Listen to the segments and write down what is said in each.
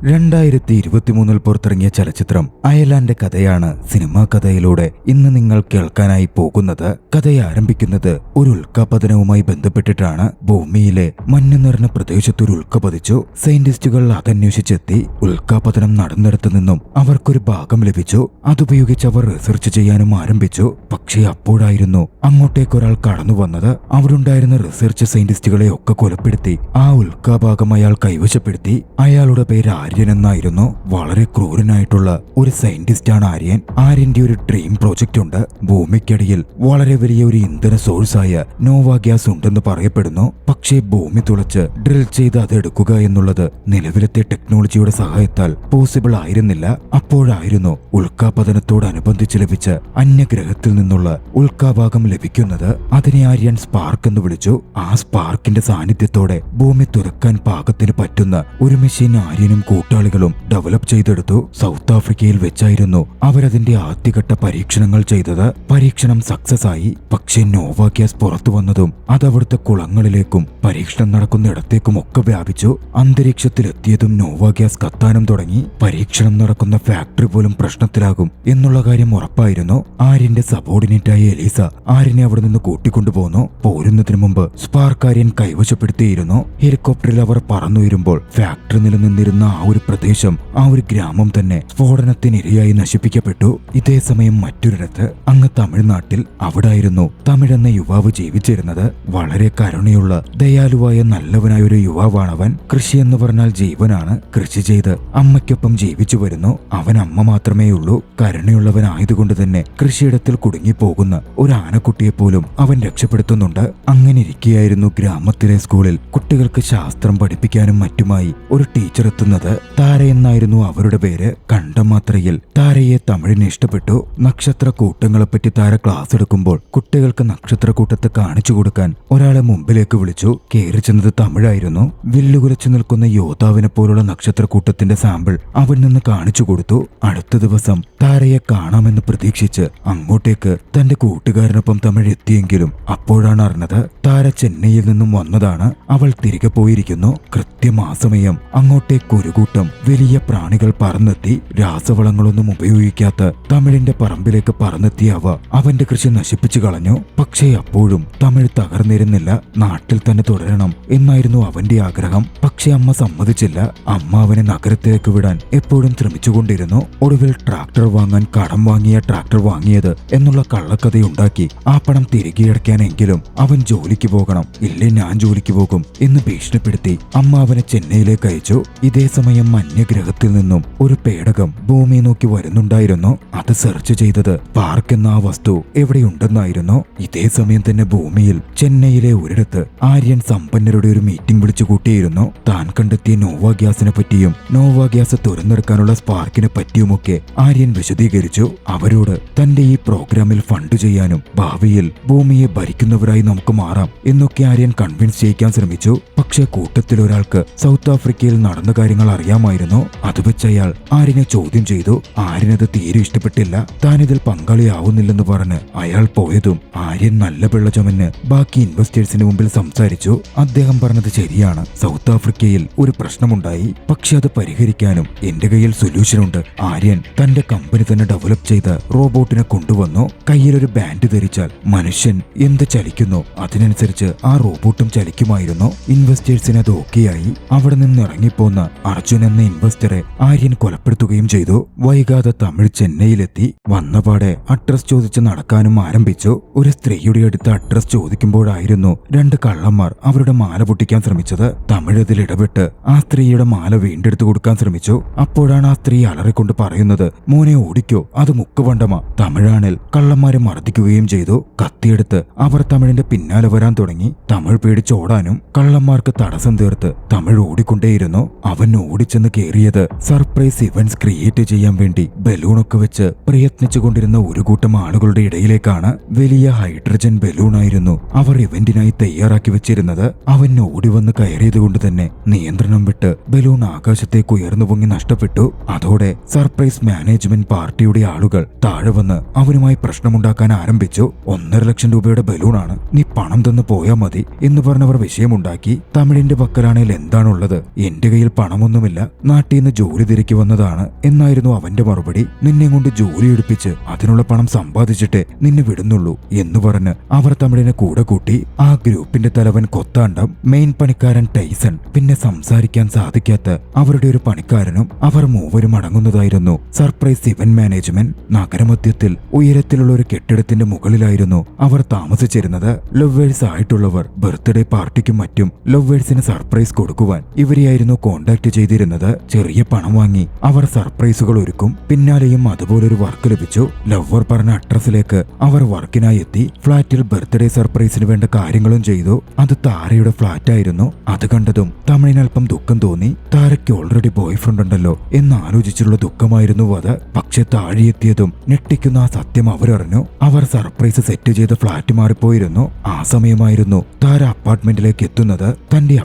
2023 പുറത്തിറങ്ങിയ ചലച്ചിത്രം അയലാന്റെ കഥയാണ് സിനിമാ കഥയിലൂടെ ഇന്ന് നിങ്ങൾ കേൾക്കാനായി പോകുന്നത്. കഥ ആരംഭിക്കുന്നത് ഒരു ഉൽക്കാപതനവുമായി ബന്ധപ്പെട്ടിട്ടാണ്. ഭൂമിയിലെ മഞ്ഞ് നിറഞ്ഞ പ്രദേശത്തൊരു ഉൽക്ക പതിച്ചു. സയന്റിസ്റ്റുകൾ അതന്വേഷിച്ചെത്തി. ഉൽക്കാപതനം നടന്നിടത്തു നിന്നും അവർക്കൊരു ഭാഗം ലഭിച്ചു. അതുപയോഗിച്ച് അവർ റിസർച്ച് ചെയ്യാനും ആരംഭിച്ചു. പക്ഷേ അപ്പോഴായിരുന്നു അങ്ങോട്ടേക്കൊരാൾ കടന്നു വന്നത്. അവിടുണ്ടായിരുന്ന റിസർച്ച് സയന്റിസ്റ്റുകളെ ഒക്കെ കൊലപ്പെടുത്തി ആ ഉൽക്കാഭാഗം അയാൾ കൈവശപ്പെടുത്തി. അയാളുടെ പേര് ആര്യൻ എന്നായിരുന്നു. വളരെ ക്രൂരനായിട്ടുള്ള ഒരു സയന്റിസ്റ്റാണ് ആര്യൻ. ആര്യന്റെ ഒരു ഡ്രീം പ്രോജക്റ്റ് ഉണ്ട്. ഭൂമിക്കടിയിൽ വളരെ വലിയ ഒരു ഇന്ധന സോഴ്സായ നോവ ഗ്യാസ് ഉണ്ടെന്ന് പറയപ്പെടുന്നു. പക്ഷേ ഭൂമി തുളച്ച് ഡ്രിൽ ചെയ്ത് അത് എടുക്കുക എന്നുള്ളത് നിലവിലത്തെ ടെക്നോളജിയുടെ സഹായത്താൽ പോസിബിൾ ആയിരുന്നില്ല. അപ്പോഴായിരുന്നു ഉൽക്കാപതനത്തോടനുബന്ധിച്ച് ലഭിച്ച അന്യഗ്രഹത്തിൽ നിന്നുള്ള ഉൽക്കാഭാഗം ലഭിക്കുന്നത്. അതിനെ ആര്യൻ സ്പാർക്ക് എന്ന് വിളിച്ചു. ആ സ്പാർക്കിന്റെ സാന്നിധ്യത്തോടെ ഭൂമി തുറക്കാൻ പാകത്തിന് പറ്റുന്ന ഒരു മെഷീൻ ആര്യനും കൂട്ടാളികളും ഡെവലപ്പ് ചെയ്തെടുത്തു. സൗത്ത് ആഫ്രിക്കയിൽ വെച്ചായിരുന്നു അവരതിന്റെ ആദ്യഘട്ട പരീക്ഷണങ്ങൾ ചെയ്തത്. പരീക്ഷണം സക്സസ് ആയി. പക്ഷേ നോവ ഗ്യാസ് പുറത്തു വന്നതും അതവിടുത്തെ കുളങ്ങളിലേക്കും പരീക്ഷണം നടക്കുന്ന ഇടത്തേക്കും ഒക്കെ വ്യാപിച്ചു. അന്തരീക്ഷത്തിലെത്തിയതും നോവ ഗ്യാസ് കത്താനും തുടങ്ങി. പരീക്ഷണം നടക്കുന്ന ഫാക്ടറി പോലും പ്രശ്നത്തിലാകും എന്നുള്ള കാര്യം ഉറപ്പായിരുന്നു. ആര്യന്റെ സബോർഡിനേറ്റായ എലീസ ആര്യനെ അവിടെ നിന്ന് കൂട്ടിക്കൊണ്ടുപോന്നു. പോരുന്നതിന് മുമ്പ് സ്പാർക്ക് ആര്യൻ കൈവശപ്പെടുത്തിയിരുന്നു. ഹെലികോപ്റ്ററിൽ അവർ പറന്നുയരുമ്പോൾ ഫാക്ടറി നിലനിന്നിരുന്ന ആ ഒരു പ്രദേശം, ആ ഒരു ഗ്രാമം തന്നെ സ്ഫോടനത്തിനിരയായി നശിപ്പിക്കപ്പെട്ടു. ഇതേ സമയം മറ്റൊരിടത്ത് അങ്ങ് തമിഴ്നാട്ടിൽ അവിടായിരുന്നു തമിഴ് എന്ന യുവാവ് ജീവിച്ചിരുന്നത്. വളരെ കരുണയുള്ള ദയാലുവായ നല്ലവനായ ഒരു യുവാവാണവൻ. കൃഷി എന്ന് പറഞ്ഞാൽ ജീവനാണ്. കൃഷി ചെയ്ത് അമ്മയ്ക്കൊപ്പം ജീവിച്ചു വരുന്നു. അവൻ അമ്മ മാത്രമേ ഉള്ളൂ. കരുണയുള്ളവനായതുകൊണ്ട് തന്നെ കൃഷിയിടത്തിൽ കുടുങ്ങിപ്പോകുന്ന ഒരു ആനക്കുട്ടിയെ പോലും അവൻ രക്ഷപ്പെടുത്തുന്നുണ്ട്. അങ്ങനെ ഇരിക്കുകയായിരുന്നു ഗ്രാമത്തിലെ സ്കൂളിൽ കുട്ടികൾക്ക് ശാസ്ത്രം പഠിപ്പിക്കാനും മറ്റുമായി ഒരു ടീച്ചർ എത്തുന്നത്. താര എന്നായിരുന്നു അവരുടെ പേര്. കണ്ട മാത്രയിൽ താരയെ തമിഴിന് ഇഷ്ടപ്പെട്ടു. നക്ഷത്ര കൂട്ടങ്ങളെപ്പറ്റി താര ക്ലാസ് എടുക്കുമ്പോൾ കുട്ടികൾക്ക് നക്ഷത്രക്കൂട്ടത്തെ കാണിച്ചു കൊടുക്കാൻ ഒരാളെ മുമ്പിലേക്ക് വിളിച്ചു. കയറി ചെന്നത് തമിഴായിരുന്നു. വില്ലുകുലച്ചു നിൽക്കുന്ന യോദ്ധാവിനെ പോലുള്ള നക്ഷത്രക്കൂട്ടത്തിന്റെ സാമ്പിൾ അവൻ നിന്ന് കാണിച്ചു കൊടുത്തു. അടുത്ത ദിവസം താരയെ കാണാമെന്ന് പ്രതീക്ഷിച്ച് അങ്ങോട്ടേക്ക് തന്റെ കൂട്ടുകാരനൊപ്പം തമിഴ് എത്തിയെങ്കിലും അപ്പോഴാണ് അറിഞ്ഞത് താര ചെന്നൈയിൽ നിന്നും വന്നതാണ്. അവൾ തിരികെ പോയിരിക്കുന്നു. കൃത്യം ആ സമയം അങ്ങോട്ടേക്ക് ഒരു കൂട്ടം വലിയ പ്രാണികൾ പറന്നെത്തി. രാസവളങ്ങളൊന്നും ഉപയോഗിക്കാത്ത തമിഴിന്റെ പറമ്പിലേക്ക് പറന്നെത്തിയ അവ അവന്റെ കൃഷി നശിപ്പിച്ചു കളഞ്ഞു. പക്ഷേ അപ്പോഴും തമിഴ് തകർന്നിരുന്നില്ല. നാട്ടിൽ തന്നെ തുടരണം എന്നായിരുന്നു അവന്റെ ആഗ്രഹം. പക്ഷെ അമ്മ സമ്മതിച്ചില്ല. അമ്മ അവനെ നഗരത്തിലേക്ക് വിടാൻ എപ്പോഴും ശ്രമിച്ചുകൊണ്ടിരുന്നു. ഒടുവിൽ ട്രാക്ടർ വാങ്ങാൻ കടം വാങ്ങിയ ട്രാക്ടർ വാങ്ങിയത് എന്നുള്ള കള്ളക്കഥയുണ്ടാക്കി ആ പണം തിരികെ അടയ്ക്കാനെങ്കിലും അവൻ ജോലിക്ക് പോകണം, ഇല്ലേ ഞാൻ ജോലിക്ക് പോകും എന്ന് ഭീഷണിപ്പെടുത്തി അമ്മ അവനെ ചെന്നൈയിലേക്ക് അയച്ചു. ഇതേ സമയം അന്യഗ്രഹത്തിൽ നിന്നും ഒരു പേടകം ഭൂമി നോക്കി വരുന്നുണ്ടായിരുന്നു. അത് സെർച്ച് ചെയ്തത് പാർക്ക് എന്ന ആ വസ്തു എവിടെയുണ്ടെന്നായിരുന്നു. ഇതേ സമയം തന്നെ ഭൂമിയിൽ ചെന്നൈയിലെ ഒരിടത്ത് ആര്യൻ സമ്പന്നരുടെ ഒരു മീറ്റിംഗ് വിളിച്ചു കൂട്ടിയിരുന്നു. താൻ കണ്ടെത്തിയ നോവ ഗ്യാസിനെ പറ്റിയും നോവ ഗ്യാസ് തുറന്നെടുക്കാനുള്ള സ്പാർക്കിനെ പറ്റിയുമൊക്കെ ആര്യൻ വിശദീകരിച്ചു. അവരോട് തന്റെ ഈ പ്രോഗ്രാമിൽ ഫണ്ട് ചെയ്യാനും ഭാവിയിൽ ഭൂമിയെ ഭരിക്കുന്നവരായി നമുക്ക് മാറാം എന്നൊക്കെ ആര്യൻ കൺവിൻസ് ചെയ്യിക്കാൻ ശ്രമിച്ചു. പക്ഷേ കൂട്ടത്തിൽ ഒരാൾക്ക് സൗത്ത് ആഫ്രിക്കയിൽ നടന്ന കാര്യങ്ങൾ അറിയാമായിരുന്നു. അത് വെച്ച് അയാൾ ആര്യനെ ചോദ്യം ചെയ്തു. ആര്യനത് തീരെ ഇഷ്ടപ്പെട്ടില്ല. താനിതിൽ പങ്കാളിയാവുന്നില്ലെന്ന് പറഞ്ഞ് അയാൾ പോയതും ആര്യൻ നല്ല പിള്ള ചുമന്ന് ബാക്കി ഇൻവെസ്റ്റേഴ്സിന് മുമ്പിൽ സംസാരിച്ചു. അദ്ദേഹം പറഞ്ഞത് ശരിയാണ്. സൗത്ത് ആഫ്രിക്കയിൽ ഒരു പ്രശ്നമുണ്ടായി. പക്ഷെ അത് പരിഹരിക്കാനും എന്റെ കയ്യിൽ സൊല്യൂഷനുണ്ട്. ആര്യൻ തന്റെ കമ്പനി തന്നെ ഡെവലപ്പ് ചെയ്ത റോബോട്ടിനെ കൊണ്ടുവന്നു. കയ്യിലൊരു ബാൻഡ് ധരിച്ചാൽ മനുഷ്യൻ എന്ത് ചലിക്കുന്നു അതിനനുസരിച്ച് ആ റോബോട്ടും ചലിക്കുമായിരുന്നു. ഇൻവെസ്റ്റേഴ്സിന് അത് ഓക്കെയായി. അവിടെ നിന്ന് ഇറങ്ങിപ്പോന്ന അർജുൻ എന്ന ഇൻവെസ്റ്ററെ ആര്യൻ കൊലപ്പെടുത്തുകയും ചെയ്തു. വൈകാതെ തമിഴ് ചെന്നൈയിലെത്തി. വന്നപാടെ അഡ്രസ് ചോദിച്ച് നടക്കാനും ആരംഭിച്ചു. ഒരു സ്ത്രീയുടെ അടുത്ത് അഡ്രസ് ചോദിക്കുമ്പോഴായിരുന്നു രണ്ട് കള്ളന്മാർ അവരുടെ മാല പൊട്ടിക്കാൻ ശ്രമിച്ചത്. തമിഴ് അതിൽ ഇടപെട്ട് ആ സ്ത്രീയുടെ മാല വീണ്ടെടുത്തു കൊടുക്കാൻ ശ്രമിച്ചു. അപ്പോഴാണ് ആ സ്ത്രീ അലറിക്കൊണ്ട് പറയുന്നത്, മോനെ ഓടിക്കോ, അത് മുക്കുവണ്ടമാ. തമിഴാണിൽ കള്ളന്മാരെ മർദ്ദിക്കുകയും ചെയ്തു. കത്തിയെടുത്ത് അവർ തമിഴിന്റെ പിന്നാലെ വരാൻ തുടങ്ങി. തമിഴ് പേടിച്ചോടാനും കള്ളന്മാർക്ക് തടസ്സം തീർത്ത് തമിഴ് ഓടിക്കൊണ്ടേയിരുന്നു. അവൻ ഓടിച്ചെന്ന് കേറിയത് സർപ്രൈസ് ഇവന്റ്സ് ക്രിയേറ്റ് ചെയ്യാൻ വേണ്ടി ബലൂണൊക്കെ വെച്ച് പ്രയത്നിച്ചുകൊണ്ടിരുന്ന ഒരു കൂട്ടം ആളുകളുടെ ഇടയിലേക്കാണ്. വലിയ ഹൈഡ്രജൻ ബലൂണായിരുന്നു അവർ ഇവന്റിനായി തയ്യാറാക്കി വെച്ചിരുന്നത്. അവൻ ഓടിവന്ന് കയറിയത് കൊണ്ട് തന്നെ നിയന്ത്രണം വിട്ട് ബലൂൺ ആകാശത്തേക്ക് ഉയർന്നു പൊങ്ങി നഷ്ടപ്പെട്ടു. അതോടെ സർപ്രൈസ് മാനേജ്മെന്റ് പാർട്ടിയുടെ ആളുകൾ താഴെ വന്ന് അവനുമായി പ്രശ്നമുണ്ടാക്കാൻ ആരംഭിച്ചു. 1.5 ലക്ഷം രൂപയുടെ ബലൂണാണ്, നീ പണം തന്നു പോയാ മതി എന്ന് പറഞ്ഞവർ വിഷയമുണ്ടാക്കി. തമിഴിന്റെ പക്കലാണെങ്കിൽ എന്താണുള്ളത്? എന്റെ കയ്യിൽ പണമൊന്നുമില്ല, നാട്ടിൽ നിന്ന് ജോലി തിരക്കി വന്നതാണ് എന്നായിരുന്നു അവന്റെ മറുപടി. നിന്നെ കൊണ്ട് ജോലി എടുപ്പിച്ച് അതിനുള്ള പണം സമ്പാദിച്ചിട്ടേ നിന്നെ വിടുന്നുള്ളൂ എന്ന് പറഞ്ഞ് അവർ തമിഴിനെ കൂടെ കൂട്ടി. ആ ഗ്രൂപ്പിന്റെ തലവൻ കൊത്താണ്ടം, മെയിൻ പണിക്കാരൻ ടൈസൺ, പിന്നെ സംസാരിക്കാൻ സാധിക്കാത്ത അവരുടെ ഒരു പണിക്കാരനും അവർ മൂവരും അടങ്ങുന്നതായിരുന്നു സർപ്രൈസ് ഇവന്റ് മാനേജ്മെന്റ്. നഗരമധ്യത്തിൽ ഉയരത്തിലുള്ള ഒരു കെട്ടിടത്തിന്റെ മുകളിലായിരുന്നു അവർ താമസിച്ചിരുന്നത്. ലവേഴ്സ് ആയിട്ടുള്ളവർ ബർത്ത്ഡേ പാർട്ടിക്കും മറ്റും ലവേഴ്സിന് സർപ്രൈസ് കൊടുക്കുവാൻ ഇവരെയായിരുന്നു കോണ്ടാക്ട് ചെയ്തിരുന്നത്. ചെറിയ പണം വാങ്ങി അവർ സർപ്രൈസുകൾ ഒരുക്കും. പിന്നാലെയും അതുപോലൊരു വർക്ക് ലഭിച്ചു. ലവർ പറഞ്ഞ അഡ്രസ്സിലേക്ക് അവർ വർക്കിനായി എത്തി. ഫ്ളാറ്റിൽ ബർത്ത്ഡേ സർപ്രൈസിന് വേണ്ട കാര്യങ്ങളും ചെയ്തു. അത് താരയുടെ ഫ്ളാറ്റായിരുന്നു. അത് കണ്ടതും തമിഴിനൽപ്പം ദുഃഖം തോന്നി. താരയ്ക്ക് ഓൾറെഡി ബോയ് ഫ്രണ്ട് ഉണ്ടല്ലോ എന്നാലോചിച്ചുള്ള ദുഃഖമായിരുന്നു അത്. പക്ഷെ താഴെയെത്തിയതും ഞെട്ടിക്കുന്ന ആ സത്യം അവരറിഞ്ഞു. അവർ സർപ്രൈസ് സെറ്റ് ചെയ്ത ഫ്ളാറ്റ് മാറിപ്പോയിരുന്നു. ആ സമയമായിരുന്നു താര അപ്പാർട്ട്മെന്റിലേക്ക് എത്തുന്നത്. തന്റെ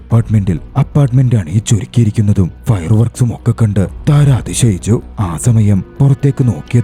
അപ്പാർട്ട്മെന്റ് അണിയിച്ചൊരുക്കിയിരിക്കുന്നതും ഫയർ വർക്സും ഒക്കെ കണ്ട് താര അതിശയിച്ചു. ആ സമയം പുറത്തേക്ക് നോക്കിയ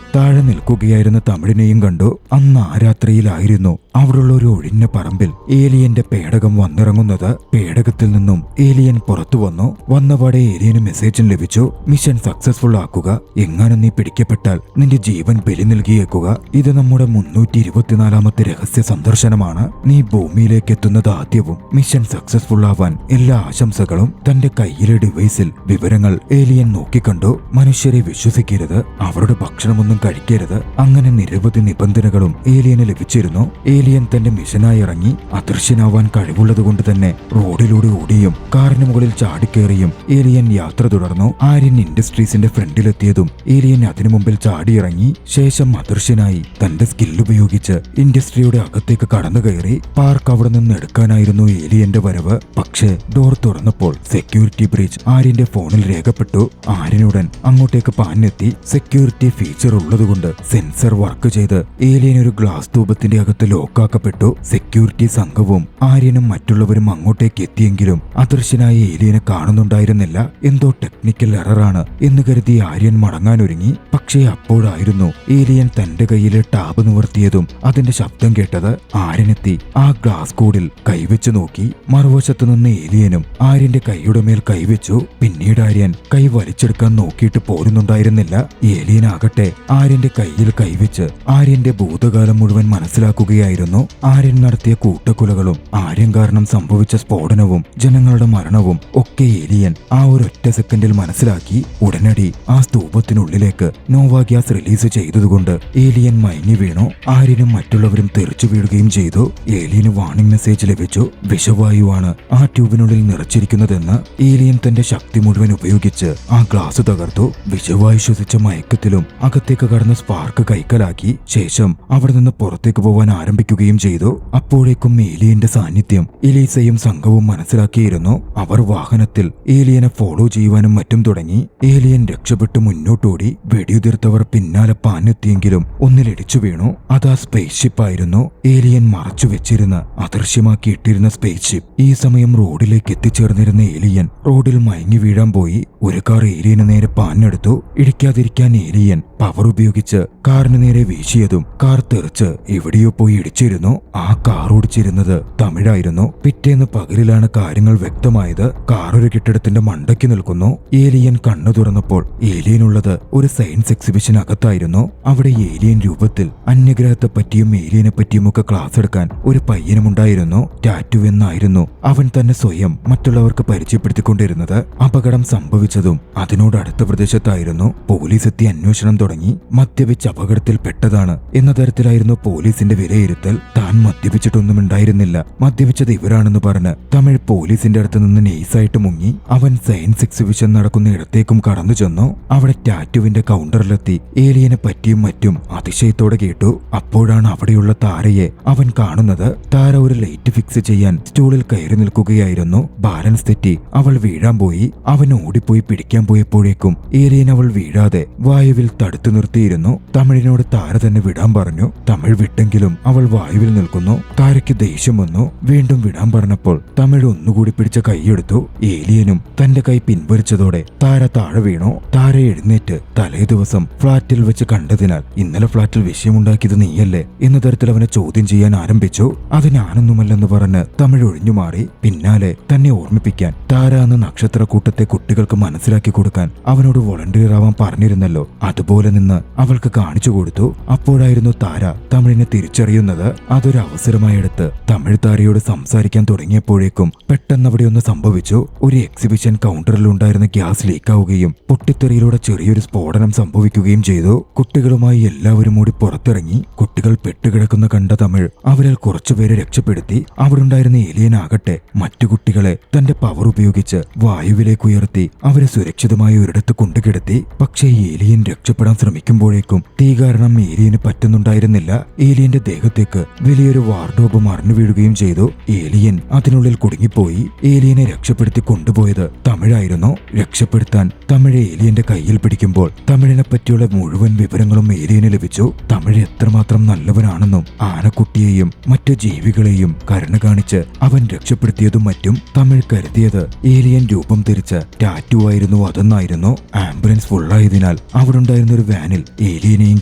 താഴെ നിൽക്കുകയായിരുന്ന തമിഴിനെയും കണ്ടു. അന്ന് ആ രാത്രിയിലായിരുന്നു അവിടുള്ള ഒരു ഒഴിഞ്ഞ പറമ്പിൽ ഏലിയന്റെ പേടകം വന്നിറങ്ങുന്നത്. പേടകത്തിൽ നിന്നും ഏലിയൻ പുറത്തു വന്നു. വന്നപാടെ ഏലിയന് മെസ്സേജും ലഭിച്ചു. മിഷൻ സക്സസ്ഫുൾ ആക്കുക. എങ്ങാനും നീ പിടിക്കപ്പെട്ടാൽ നിന്റെ ജീവൻ ബലി നൽകിയേക്കുക. ഇത് നമ്മുടെ 324ാമത്തെ രഹസ്യ സന്ദർശനമാണ്. നീ ഭൂമിയിലേക്ക് എത്തുന്നത് ആദ്യവും. മിഷൻ സക്സസ്ഫുൾ ആവാൻ എല്ലാ ആശംസകളും. തന്റെ കയ്യിലെ ഡിവൈസിൽ വിവരങ്ങൾ ഏലിയൻ നോക്കിക്കണ്ടു. മനുഷ്യരെ വിശ്വസിക്കരുത്, അവരുടെ ഭക്ഷണമൊന്നും കഴിക്കരുത്, അങ്ങനെ നിരവധി നിബന്ധനകളും ഏലിയന് ലഭിച്ചിരുന്നു. ഏലിയൻ തന്റെ മിഷനായി ഇറങ്ങി. അദൃശ്യനാവാൻ കഴിവുള്ളതുകൊണ്ട് തന്നെ റോഡിലൂടെ ഓടിയും കാറിന് മുകളിൽ ചാടിക്കേറിയും ഏലിയൻ യാത്ര തുടർന്നു. ആര്യൻ ഇൻഡസ്ട്രീസിന്റെ ഫ്രണ്ടിലെത്തിയതും ഏലിയൻ അതിനു മുമ്പിൽ ചാടിയിറങ്ങി. ശേഷം അദൃശ്യനായി തന്റെ സ്കില്ലുപയോഗിച്ച് ഇൻഡസ്ട്രിയുടെ അകത്തേക്ക് കടന്നു കയറി. പാർക്ക് അവിടെ നിന്ന് എടുക്കാനായിരുന്നു ഏലിയന്റെ വരവ്. പക്ഷേ ഡോർ തുറന്നപ്പോൾ സെക്യൂരിറ്റി ബ്രീച്ച് ആര്യന്റെ ഫോണിൽ രേഖപ്പെട്ടു. ആര്യനുടൻ അങ്ങോട്ടേക്ക് പാഞ്ഞെത്തി. സെക്യൂരിറ്റി ഫീച്ചർ ഉള്ളതുകൊണ്ട് സെൻസർ വർക്ക് ചെയ്ത് ഏലിയൻ ഒരു ഗ്ലാസ് തൂപത്തിന്റെ അകത്ത് ലോക്കാക്കപ്പെട്ടു. സെക്യൂരിറ്റി സംഘവും ആര്യനും മറ്റുള്ളവരും അങ്ങോട്ടേക്ക് എത്തിയെങ്കിലും അദൃശ്യനായ ഏലിയനെ കാണുന്നുണ്ടായിരുന്നില്ല. എന്തോ ടെക്നിക്കൽ എററാണ് എന്ന് കരുതി ആര്യൻ മടങ്ങാനൊരുങ്ങി. പക്ഷേ അപ്പോഴായിരുന്നു ഏലിയൻ തന്റെ കയ്യിലെ ടാബ് നിവർത്തിയതും അതിന്റെ ശബ്ദം കേട്ടത്. ആര്യനെത്തി ആ ഗ്ലാസ് കോഡിൽ കൈവച്ചു നോക്കി. മറുവശത്തു നിന്ന് ഏലിയനും ആര്യന്റെ കൈയുടെ മേൽ കൈവച്ചു. പിന്നീട് ആര്യൻ കൈ വലിച്ചെടുക്കാൻ നോക്കിയിട്ട് പോരുന്നുണ്ടായിരുന്നില്ല. ഏലിയനാകട്ടെ ആര്യന്റെ കയ്യിൽ കൈവച്ച് ആര്യന്റെ ഭൂതകാലം മുഴുവൻ മനസ്സിലാക്കുകയായിരുന്നു. ആര്യൻ നടത്തിയ കൂട്ടക്കൊലകളും ആര്യൻ കാരണം സംഭവിച്ച സ്ഫോടനവും ജനങ്ങളുടെ മരണവും ഒക്കെ ഏലിയൻ ആ ഒരൊറ്റ സെക്കൻഡിൽ മനസ്സിലാക്കി. ഉടനടി ആ സ്തൂപത്തിനുള്ളിലേക്ക് നോവ ഗ്യാസ് റിലീസ് ചെയ്തതുകൊണ്ട് ഏലിയൻ മയങ്ങി വീണു. ആര്യനും മറ്റുള്ളവരും തെറിച്ചു വീഴുകയും ചെയ്തു. ഏലിയന് വാർണിംഗ് മെസ്സേജ് ലഭിച്ചു. വിഷവായുവാണ് ആ ട്യൂബിനുള്ളിൽ നിറച്ചിരിക്കുന്നതെന്ന്. ഏലിയൻ തന്റെ ശക്തി മുഴുവൻ ഉപയോഗിച്ച് ആ ഗ്ലാസ് തകർത്തു. വിഷവായു ശ്വസിച്ച മയക്കത്തിലും അകത്തേക്ക് കടന്ന സ്പാർക്ക് കൈക്കലാക്കി. ശേഷം അവിടെ നിന്ന് പുറത്തേക്ക് പോവാൻ ആരംഭിക്കുകയും ചെയ്തു. അപ്പോഴേക്കും ഏലിയന്റെ സാന്നിധ്യം എലീസയും സംഘവും മനസ്സിലാക്കിയിരുന്നു. അവർ വാഹനത്തിൽ ഏലിയനെ ഫോളോ ചെയ്യുവാനും മറ്റും തുടങ്ങി. ഏലിയൻ രക്ഷപ്പെട്ട് മുന്നോട്ടോടി. വെടിയുതിർത്തവർ പിന്നാലെ പാഞ്ഞെത്തിയെങ്കിലും ഒന്നിലിടിച്ചു വീണു. അതാ സ്പേസ് ഷിപ്പ് ആയിരുന്നു. ഏലിയൻ മറച്ചു വെച്ചിരുന്ന അദൃശ്യമാക്കിയിട്ടിരുന്ന സ്പേസ് ഷിപ്പ്. ഈ സമയം റോഡിലേക്ക് എത്തിച്ചേർന്നിരുന്ന ഏലിയൻ റോഡിൽ മയങ്ങി വീഴാൻ പോയി. ഒരു കാർ ഏലിയന് നേരെ പാഞ്ഞെടുത്തു. ഇടിക്കാതിരിക്കാൻ ഏലിയൻ പവർ ഉപയോഗിച്ച് കാറിന് നേരെ വീശിയതും കാർ തെറിച്ച് എവിടെയോ പോയി ഇടിച്ചിരുന്നു. ആ കാർ ഓടിച്ചിരുന്നത് തമിഴായിരുന്നു. പിറ്റേന്ന് പകലിലാണ് കാര്യങ്ങൾ വ്യക്തമായത്. കാർ ഒരു കെട്ടിടത്തിന്റെ മണ്ടയ്ക്ക് നിൽക്കുന്നു. ഏലിയൻ കണ്ണു തുറന്നപ്പോൾ ഏലിയനുള്ളത് ഒരു സയൻസ് എക്സിബിഷൻ അകത്തായിരുന്നു. അവിടെ ഏലിയൻ രൂപത്തിൽ അന്യഗ്രഹത്തെ പറ്റിയും ഏലിയനെ പറ്റിയും ഒക്കെ ക്ലാസ് എടുക്കാൻ ഒരു പയ്യനുമുണ്ടായിരുന്നു. ടാറ്റു എന്നായിരുന്നു അവൻ തന്നെ സ്വയം മറ്റുള്ളവർക്ക് പരിചയപ്പെടുത്തിക്കൊണ്ടിരുന്നത്. അപകടം സംഭവിച്ചതും അതിനോട് അടുത്ത പ്രദേശത്തായിരുന്നു. പോലീസ് എത്തി അന്വേഷണം തുടങ്ങി. മദ്യപിച്ച് അപകടത്തിൽ പെട്ടതാണ് എന്ന തരത്തിലായിരുന്നു പോലീസിന്റെ വിലയിരുത്തൽ. താൻ മദ്യപിച്ചിട്ടൊന്നുമുണ്ടായിരുന്നില്ല, മദ്യപിച്ചത് ഇവരാണെന്ന് പറഞ്ഞ് തമിഴ് പോലീസിന്റെ അടുത്ത് നിന്ന് നെയ്സായിട്ട് മുങ്ങി. അവൻ സയൻസ് എക്സിബിഷൻ നടക്കുന്ന ഇടത്തേക്കും കടന്നു ചെന്നു. അവിടെ ടാറ്റുവിന്റെ കൗണ്ടറിലെത്തി ഏലിയനെ പറ്റിയും മറ്റും അതിശയത്തോടെ കേട്ടു. അപ്പോഴാണ് അവിടെയുള്ള താരയെ അവൻ കാണുന്നത്. താര ഒരു ലൈറ്റ് ഫിക്സ് ചെയ്യാൻ സ്റ്റൂളിൽ കയറി നിൽക്കുകയായിരുന്നു. ബാലൻസ് തെറ്റി അവൾ വീഴാൻ പോയി. അവൻ ഓടിപ്പോയി പിടിക്കാൻ പോയപ്പോഴേക്കും ഏലിയൻ അവൾ വീഴാതെ വായുവിൽ തടുത്തു നിർത്തിയിരുന്നു. തമിഴിനോട് താര തന്നെ വിടാൻ പറഞ്ഞു. തമിഴ് വിട്ടെങ്കിലും അവൾ വായുവിൽ നിൽക്കുന്നു. താരയ്ക്ക് ദേഷ്യം വന്നു. വീണ്ടും വിടാൻ പറഞ്ഞപ്പോൾ തമിഴ് ഒന്നുകൂടി പിടിച്ച കൈയെടുത്തു. ഏലിയനും തന്റെ കൈ പിൻവലിച്ചതോടെ താര താഴെ വീണു. താര എഴുന്നേറ്റ് തലേ ദിവസം ഫ്ളാറ്റിൽ വെച്ച് കണ്ടതിനാൽ ഇന്നലെ ഫ്ളാറ്റിൽ വിഷയമുണ്ടാക്കിയത് നീയല്ലേ എന്ന തരത്തിൽ അവനെ ചോദ്യം ചെയ്യാൻ ആരംഭിച്ചു. അത് ഞാനൊന്നുമല്ലെന്ന് പറഞ്ഞ് തമിഴ് ഒഴിഞ്ഞുമാറി. പിന്നാലെ തന്നെ ഓർമ്മിപ്പിക്കാൻ താര എന്ന നക്ഷത്രക്കൂട്ടത്തെ കുട്ടികൾക്ക് മനസ്സിലാക്കി കൊടുക്കാൻ അവനോട് വോളണ്ടിയർ ആവാൻ പറഞ്ഞിരുന്നല്ലോ, അതുപോലെ നിന്ന് അവൾക്ക് കാണിച്ചു കൊടുത്തു. അപ്പോഴായിരുന്നു താര തമിഴിനെ തിരിച്ചറിയുന്നത്. അതൊരു അവസരമായി എടുത്ത് തമിഴ് താരയോട് സംസാരിക്കാൻ തുടങ്ങിയപ്പോഴേക്കും പെട്ടെന്ന് അവിടെ ഒന്ന് സംഭവിച്ചു. ഒരു എക്സിബിഷൻ കൗണ്ടറിലുണ്ടായിരുന്ന ഗ്യാസ് ലീക്കാവുകയും പൊട്ടിത്തെറിയിലൂടെ ചെറിയൊരു സ്ഫോടനം സംഭവിക്കുകയും ചെയ്തു. കുട്ടികളുമായി എല്ലാവരും കൂടി പുറത്തിറങ്ങി. കുട്ടികൾ പെട്ടുകിടക്കുന്ന കണ്ട തമിഴ് അവരിൽ കുറച്ചുപേരെ രക്ഷപ്പെടുത്തി. അവിടെ ഉണ്ടായിരുന്ന ഏലിയൻ ആകട്ടെ മറ്റു കുട്ടികളെ തന്റെ പവർ ഉപയോഗിച്ച് വായുവിലേക്ക് ഉയർത്തി അവരെ സുരക്ഷിതമായി ഒരിടത്ത് കൊണ്ടുകിടത്തി. പക്ഷേ ഏലിയൻ രക്ഷപ്പെടാൻ ശ്രമിക്കുമ്പോഴേക്കും തീ കാരണം ഏലിയന് പറ്റുന്നുണ്ടായിരുന്നില്ല. ഏലിയന്റെ ദേഹത്തേക്ക് വലിയൊരു വാർഡോബ് മറിഞ്ഞു വീഴുകയും ചെയ്തു. ഏലിയൻ അതിനുള്ളിൽ കുടുങ്ങിപ്പോയി. ഏലിയനെ രക്ഷപ്പെടുത്തി കൊണ്ടുപോയത് തമിഴായിരുന്നു. രക്ഷപ്പെടുത്താൻ തമിഴ് ഏലിയന്റെ കയ്യിൽ പിടിക്കുമ്പോൾ തമിഴിനെ പറ്റിയുള്ള മുഴുവൻ വിവരങ്ങളും ഏലിയന് ലഭിച്ചു. തമിഴ് എത്രമാത്രം നല്ലവനാണെന്നും ആനക്കുട്ടിയെയും മറ്റു ജീവികളെയും കരുണ കാണിച്ച് അവൻ രക്ഷപ്പെടുത്തിയതും മറ്റും തമിഴ് കരുതിയത് ഏലിയൻ രൂപം തിരിച്ച ടാറ്റു ആയിരുന്നു അതെന്നായിരുന്നു. ആംബുലൻസ് ഫുള്ളായതിനാൽ അവിടെ ഉണ്ടായിരുന്ന ഒരു വാനിൽ ഏലിയനെയും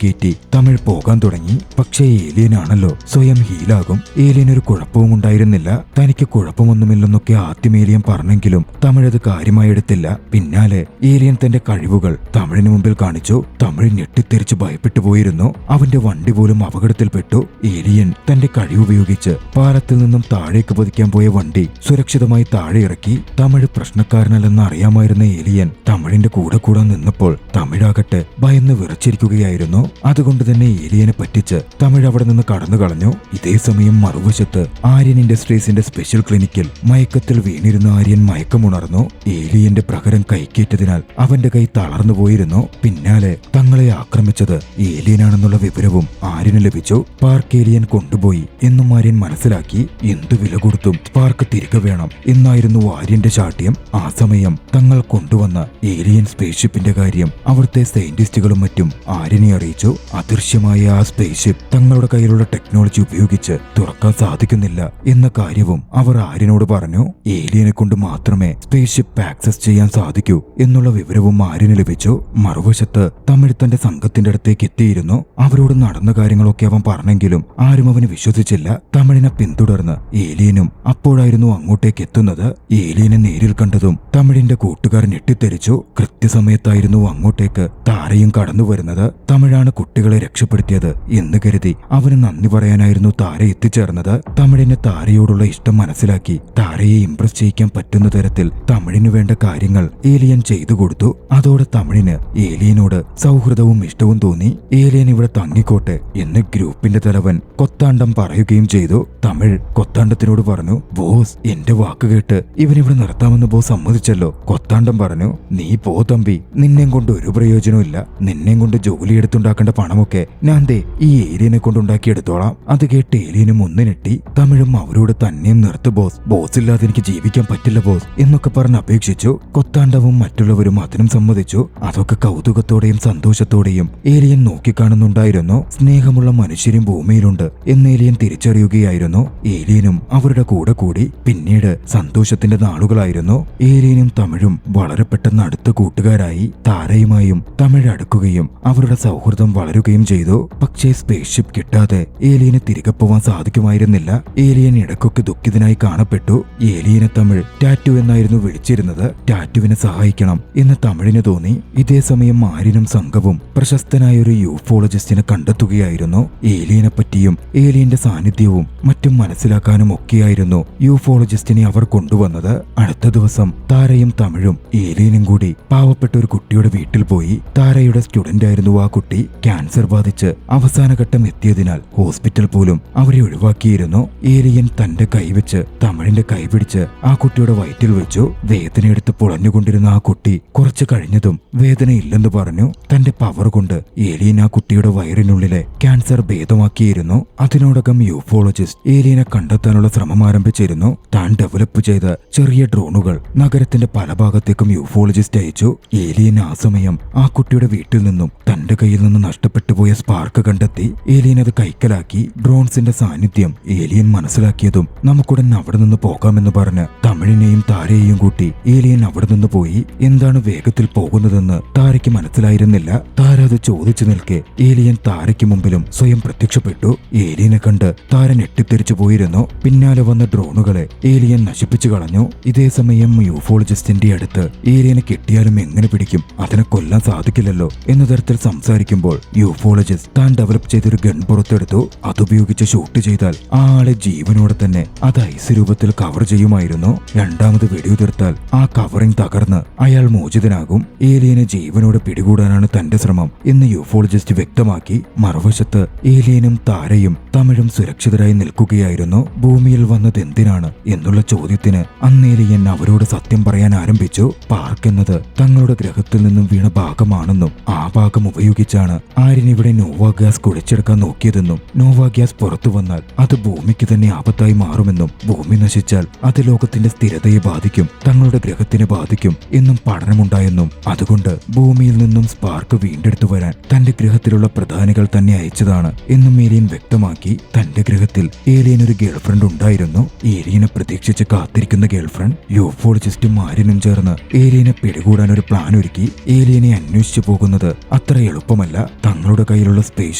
കയറ്റി തമിഴ് പോകാൻ തുടങ്ങി. പക്ഷേ ഏലിയൻ ആണല്ലോ, സ്വയം ഹീലാകും. ഏലിയൻ ഒരു കുഴപ്പവും ഉണ്ടായിരുന്നില്ല. തനിക്ക് കുഴപ്പമൊന്നുമില്ലെന്നൊക്കെ ആദ്യം ഏലിയൻ പറഞ്ഞെങ്കിലും തമിഴ് അത് കാര്യമായി എടുത്തില്ല. പിന്നാലെ ഏലിയൻ തന്റെ കഴിവുകൾ തമിഴിന് മുമ്പിൽ കാണിച്ചു. തമിഴ് ഞെട്ടിത്തെറിച്ച് ഭയപ്പെട്ടു പോയിരുന്നു. അവന്റെ വണ്ടി പോലും അപകടത്തിൽപ്പെട്ടു. ഏലിയൻ തന്റെ കഴിവുപയോഗിച്ച് പാലത്തിൽ നിന്നും താഴേക്ക് പതിക്കാൻ പോയ വണ്ടി സുരക്ഷിതമായി താഴെ ഇറക്കി. തമിഴ് പ്രശ്നക്കാരനല്ലെന്ന് അറിയാമായിരുന്ന ഏലിയൻ തമിഴിന്റെ കൂടെ കൂടാൻ നിന്നപ്പോൾ തമിഴാകട്ടെ ഭയന്ന് വിറച്ചിരിക്കുകയായിരുന്നു. അതുകൊണ്ട് തന്നെ ഏലിയനെ പറ്റിച്ച് തമിഴ് അവിടെ നിന്ന് കടന്നു കളഞ്ഞു. ഇതേ സമയം മറുവശത്ത് ആര്യൻ ഇൻഡസ്ട്രീസിന്റെ സ്പെഷ്യൽ ക്ലിനിക്കിൽ മയക്കത്തിൽ വീണിരുന്ന ആര്യൻ മയക്കമുണർന്നു. ഏലിയന്റെ പ്രഹരം കൈക്കേറ്റതിനാൽ അവന്റെ കൈ തളർന്നു പോയിരുന്നു. പിന്നാലെ തങ്ങളെ ആക്രമിച്ചത് ഏലിയനാണെന്നുള്ള വിവരവും ആര്യന് ലഭിച്ചു. സ്പാർക്ക് ഏലിയൻ കൊണ്ടുപോയി എന്നും ആര്യൻ മനസ്സിലാക്കി. എന്തു വില കൊടുത്തും സ്പാർക്ക് തിരികെ വേണം എന്നായിരുന്നു ആര്യന്റെ ശാഠ്യം. ആ സമയം തങ്ങൾ കൊണ്ടുവന്ന ഏലിയൻ സ്പേസ്ഷിപ്പിന്റെ കാര്യം അവിടുത്തെ സയന്റിസ്റ്റുകളും മറ്റും ആര്യനെ അറിയിച്ചു. അദൃശ്യമായ ആ സ്പേസ്ഷിപ്പ് തങ്ങളുടെ കയ്യിലുള്ള ടെക്നോളജി ഉപയോഗിച്ച് തുറക്കാൻ സാധിക്കുന്നില്ല എന്ന കാര്യവും അവർ ആര്യനോട് പറഞ്ഞു. ഏലിയനെ കൊണ്ട് മാത്രമേ സ്പേസ്ഷിപ്പ് ആക്സസ് ചെയ്യാൻ സാധിക്കൂ എന്നുള്ള വിവരവും ആര്യന് ലഭിച്ചു. മറുവശത്ത് തമിഴ് തന്റെ സംഘത്തിന്റെ അടുത്തേക്ക് എത്തിയിരുന്നു. അവരോട് നടന്ന കാര്യങ്ങളൊക്കെ അവൻ പറഞ്ഞെങ്കിലും ആരും അവന് വിശ്വസിച്ചില്ല. തമിഴിനെ പിന്തുടർന്ന് ഏലിയനും അപ്പോഴായിരുന്നു അങ്ങോട്ടേക്ക് എത്തുന്നത്. ഏലിയനെ നേരിൽ കണ്ടതും തമിഴിന്റെ കൂട്ടുകാർ ഞെട്ടിത്തെറിച്ചു. കൃത്യസമയത്തായിരുന്നു അങ്ങോട്ടേക്ക് താരയും കടന്നു വരുന്നത്. തമിഴാണ് കുട്ടികളെ രക്ഷപ്പെടുത്തിയത് എന്ന് കരുതി അവന് നന്ദി പറയാനായിരുന്നു താര എത്തിച്ചേർന്നത്. തമിഴിന് താരയോടുള്ള ഇഷ്ടം മനസ്സിലാക്കി താരയെ ഇംപ്രസ് ചെയ്യിക്കാൻ പറ്റുന്ന തരത്തിൽ തമിഴിന് വേണ്ട കാര്യങ്ങൾ ഏലിയൻ ചെയ്തു കൊടുത്തു. അതോടെ തമിഴിന് ഏലിയനോട് സൗഹൃദവും ഇഷ്ടവും തോന്നി. ഏലിയൻ ഇവിടെ തങ്ങിക്കോട്ടെ എന്ന് ഗ്രൂപ്പിന്റെ തലവൻ കൊത്താണ്ടം പറയുകയും ചെയ്തു. തമിഴ് കൊത്താണ്ടത്തിനോട് പറഞ്ഞു, ബോസ് എന്റെ വാക്ക് കേട്ട് ഇവനിവിടെ നിർത്താമെന്ന് ബോസ് സമ്മതിച്ചല്ലോ. കൊത്താണ്ടം പറഞ്ഞു, നീ പോ തമ്പി, നിന്നെ കൊണ്ട് ഒരു പ്രയോജനമില്ല. നിന്നെ കൊണ്ട് ജോലിയെടുത്തുണ്ടാക്കേണ്ട പണമൊക്കെ ഞാൻ ദേ ഈ ഏലിയനെ കൊണ്ടുണ്ടാക്കിയെടുത്തോളാം. അത് കേട്ട് ഏലിയനും ഒന്ന് ഞെട്ടി. തമിഴും അവരോട് തന്നെയും നിർത്തു ബോസ്, ബോസ് ഇല്ലാതെ എനിക്ക് ജീവിക്കാൻ പറ്റില്ല ബോസ് എന്നൊക്കെ പറഞ്ഞ് അപേക്ഷിച്ചു. കൊത്താണ്ടവും മറ്റുള്ളവരും അതിനും സമ്മതിച്ചു. അതൊക്കെ കൗതുകത്തോടെയും സന്തോഷത്തോടെയും ഏലിയൻ നോക്കിക്കാണുന്നുണ്ടായിരുന്നു. സ്നേഹമുള്ള മനുഷ്യരും ഭൂമിയിലുണ്ട് എന്ന് ഏലിയൻ തിരിച്ചറിയുകയായിരുന്നു. ഏലിയനും അവരുടെ കൂടെ കൂടി. പിന്നീട് സന്തോഷത്തിന്റെ നാളുകളായിരുന്നു. ഏലിയനും തമിഴും വളരെ പെട്ടെന്ന് അടുത്ത കൂട്ടുകാരായി. താരയുമായും തമിഴ് അടുക്കുകയും അവരുടെ സൗഹൃദം വളരുകയും ചെയ്തു. പക്ഷേ സ്പേസ്ഷിപ്പ് കിട്ടാതെ ഏലിയന് തിരികെ പോവാൻ സാധിക്കുമായിരുന്നില്ല. ഏലിയൻ ഇടയ്ക്കൊക്കെ ദുഃഖിതനായി കാണപ്പെട്ടു. ഏലിയനെ തമിഴ് ടാറ്റു എന്നായിരുന്നു വിളിച്ചിരുന്നത്. ടാറ്റുവിനെ സഹായിക്കണം എന്ന് തമിഴിന് തോന്നി. ഇതേ സമയം ആര്യനും സംഘവും പ്രശസ്തനായ ഒരു യൂഫോളജിസ്റ്റിനെ കണ്ടെത്തുകയായിരുന്നു. ഏലിയനെ പറ്റിയും ഏലിയന്റെ സാന്നിധ്യവും മറ്റും മനസ്സിലാക്കാനും ഒക്കെയായിരുന്നു യൂഫോളജിസ്റ്റിനെ അവർ കൊണ്ടുവന്നത്. അടുത്ത ദിവസം താരയും തമിഴും ഏലിയനും കൂടി പാവപ്പെട്ട ഒരു കുട്ടിയുടെ വീട്ടിൽ പോയി. താരയുടെ സ്റ്റുഡന്റ് ആയിരുന്നു ആ കുട്ടി. ക്യാൻസർ ബാധിച്ച് അവസാനഘട്ടം എത്തിയതിനാൽ ഹോസ്പിറ്റൽ പോലും അവരെ ഒഴിവാക്കിയിരുന്നു. ഏലിയൻ തന്റെ കൈവച്ച് തമിഴിന്റെ കൈപിടിച്ച് ആ കുട്ടിയുടെ വയറ്റിൽ വെച്ചു. വേദനയെടുത്ത് പൊളഞ്ഞുകൊണ്ടിരുന്ന ആ കുട്ടി കുറച്ചു കഴിഞ്ഞതും വേദന ഇല്ലെന്ന് പറഞ്ഞു. തന്റെ പവർ കൊണ്ട് ഏലിയൻ ആ കുട്ടിയുടെ വയറിനുള്ളിലെ ക്യാൻസർ ഭേദമാക്കിയിരുന്നു. അതിനോടകം യൂഫോളജിസ്റ്റ് ഏലിയനെ കണ്ടെത്താനുള്ള ശ്രമം ആരംഭിച്ചിരുന്നു. താൻ ഡെവലപ്പ് ചെയ്ത ചെറിയ ഡ്രോണുകൾ നഗരത്തിന്റെ പല ഭാഗത്തേക്കും യൂഫോളജിസ്റ്റ് അയച്ചു. ഏലിയൻ ആ സമയം ആ കുട്ടിയുടെ വീട്ടിൽ നിന്നും തന്റെ കയ്യിൽ നിന്ന് നഷ്ടപ്പെട്ടു പോയ സ്പാർക്ക് കണ്ടെത്തി ഏലിയൻ അത് കൈക്കലാക്കി. ഡ്രോൺസിന്റെ സാന്നിധ്യം ഏലിയൻ മനസ്സിലാക്കിയതും നമുക്കുടൻ അവിടെ നിന്ന് പോകാമെന്ന് പറഞ്ഞ് തമിഴിനെയും താരയെയും കൂട്ടി ഏലിയൻ അവിടെ നിന്ന് പോയി. എന്താണ് വേഗത്തിൽ പോകുന്നതെന്ന് താരയ്ക്ക് മനസ്സിലായിരുന്നില്ല. താര അത് ചോദിച്ചു നിൽക്കെ ഏലിയൻ താരയ്ക്ക് മുമ്പിലും സ്വയം പ്രത്യക്ഷപ്പെട്ടു. ഏലിയനെ കണ്ട് താര ഞെട്ടിത്തെറിച്ചു പോയിരുന്നു. പിന്നാലെ വന്ന ഡ്രോണുകളെ ഏലിയൻ നശിപ്പിച്ചു കളഞ്ഞു. ഇതേ സമയം യൂഫോളജിസ്റ്റിന്റെ അടുത്ത് ഏലിയനെ കിട്ടിയാലും എങ്ങനെ പിടിക്കും, അതിനെ കൊല്ലാൻ സാധിക്കില്ലല്ലോ എന്ന തരത്തിൽ സംസാരിക്കുമ്പോൾ യൂഫോളജിസ്റ്റ് താൻ ഡെവലപ്പ് ചെയ്തൊരു ഗൺ പുറത്തെടുത്തു. അതുപയോഗിച്ച് ഷൂട്ട് ചെയ്താൽ ആ ആളെ ജീവനോടെ തന്നെ അത് ഐസ് രൂപത്തിൽ കവർ ചെയ്യുമായിരുന്നു. രണ്ടാമത് വെടിയുതിർത്താൽ ആ കവറിംഗ് തകർന്ന് അയാൾ മോചിതനാകും. ഏലിയനെ ജീവനോടെ പിടികൂടാനാണ് തന്റെ ശ്രമം എന്ന് യൂഫോളജിസ്റ്റ് വ്യക്തമാക്കി. മറുവശത്ത് ഏലിയനും താരയും തമിഴും സുരക്ഷിതരായി നിൽക്കുകയായിരുന്നു. ഭൂമിയിൽ വന്നത് എന്തിനാണ് എന്നുള്ള ചോദ്യത്തിന് അന്ന് ഏലിയൻ അവരോട് സത്യം പറയാൻ ആരംഭിച്ചു. പാർക്ക് എന്നത് തങ്ങളുടെ ഗ്രഹത്തിൽ നിന്നും വീണ ഭാഗമാണെന്നും ആ ഭാഗം ഉപയോഗിച്ചാണ് ആര്യൻ ഇവിടെ നോവ ഗ്യാസ് കുഴിച്ചെടുക്കാൻ നോക്കിയതെന്നും നോവ ഗ്യാസ് പുറത്തു വന്നാൽ അത് ഭൂമിക്ക് തന്നെ ആപത്തായി മാറുമെന്നും ഭൂമി നശിച്ചാൽ അത് ലോകത്തിന്റെ സ്ഥിരതയെ ബാധിക്കും, തങ്ങളുടെ ഗ്രഹത്തിനെ ബാധിക്കും എന്നും പഠനമുണ്ടായെന്നും അതുകൊണ്ട് ഭൂമിയിൽ നിന്നും സ്പാർക്ക് വീണ്ടെടുത്തു വരാൻ തന്റെ ഗ്രഹത്തിലുള്ള പ്രധാനികൾ തന്നെ അയച്ചതാണ് എന്നും ഏലിയൻ വ്യക്തമാക്കി. തന്റെ ഗ്രഹത്തിൽ ഏലിയൻ ഒരു ഗേൾഫ്രണ്ട് ഉണ്ടായിരുന്നു. ഏലിയനെ പ്രതീക്ഷിച്ച് കാത്തിരിക്കുന്ന ഗേൾഫ്രണ്ട്. യൂഫോളജിസ്റ്റും ആര്യനും ചേർന്ന് ഏലിയനെ പിടികൂടാൻ ഒരു പ്ലാൻ ഒരുക്കി. ഏലിയനെ അന്വേഷിച്ചു പോകുന്നത് അത്ര എളുപ്പമല്ല. തങ്ങളുടെ കയ്യിലുള്ള സ്പേസ്